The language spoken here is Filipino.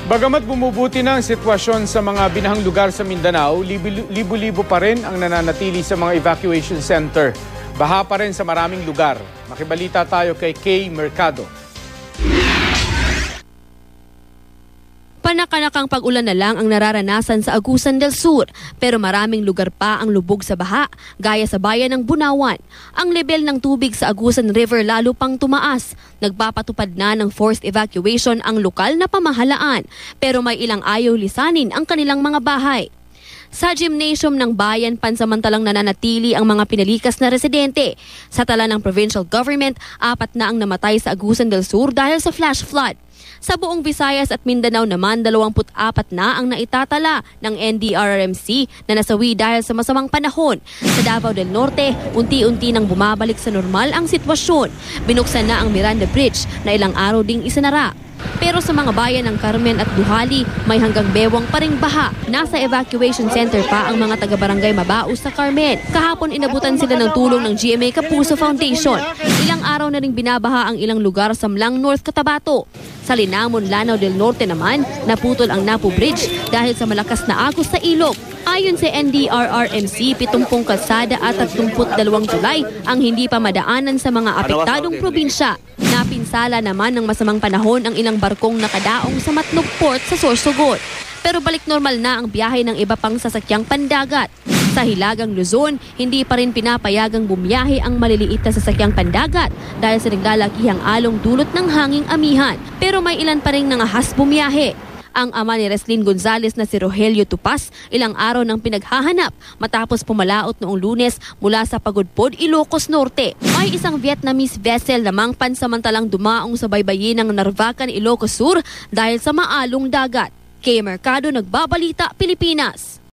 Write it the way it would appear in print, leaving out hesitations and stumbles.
Bagamat bumubuti na ang sitwasyon sa mga binahang lugar sa Mindanao, libo-libo pa rin ang nananatili sa mga evacuation center. Baha pa rin sa maraming lugar. Makibalita tayo kay Kay Mercado. Panakanakang pag-ulan na lang ang nararanasan sa Agusan del Sur, pero maraming lugar pa ang lubog sa baha, gaya sa bayan ng Bunawan. Ang level ng tubig sa Agusan River lalo pang tumaas. Nagpapatupad na ng forced evacuation ang lokal na pamahalaan, pero may ilang ayaw lisanin ang kanilang mga bahay. Sa gymnasium ng bayan, pansamantalang nananatili ang mga pinalikas na residente. Sa tala ng provincial government, 4 na ang namatay sa Agusan del Sur dahil sa flash flood. Sa buong Visayas at Mindanao naman, 24 na ang naitatala ng NDRRMC na nasawi dahil sa masamang panahon. Sa Davao del Norte, unti-unti nang bumabalik sa normal ang sitwasyon. Binuksan na ang Miranda Bridge na ilang araw ding isinara. Pero sa mga bayan ng Carmen at Duhali, may hanggang bewang pa ring baha. Nasa evacuation center pa ang mga taga-barangay Mabao sa Carmen. Kahapon inabutan sila ng tulong ng GMA Kapuso Foundation. Ilang araw na ring binabaha ang ilang lugar sa Mlang North, Cotabato. Sa Linamon, Lanao del Norte naman, naputol ang Napo Bridge dahil sa malakas na agos sa ilog. Ayon sa NDRRMC, 70 kalsada at 32 tulay ang hindi pa madaanan sa mga apektadong probinsya. Napinsala naman ng masamang panahon ang ilang barkong nakadaong sa Matnog Port sa Sorsogon. Pero balik normal na ang biyahe ng iba pang sasakyang pandagat. Sa Hilagang Luzon, hindi pa rin pinapayagang bumiyahe ang maliliit na sasakyang pandagat dahil sa naglalakihang along dulot ng hanging amihan. Pero may ilan pa rin nangahas bumiyahe. Ang ama ni Reslin Gonzales na si Rogelio Tupas, ilang araw nang pinaghahanap matapos pumalaot noong Lunes mula sa Pagudpod, Ilocos Norte. May isang Vietnamese vessel namang pansamantalang dumaong sa baybayin ng Narvacan, Ilocos Sur dahil sa maalong dagat. Kay Mercado, Nagbabalita, Pilipinas.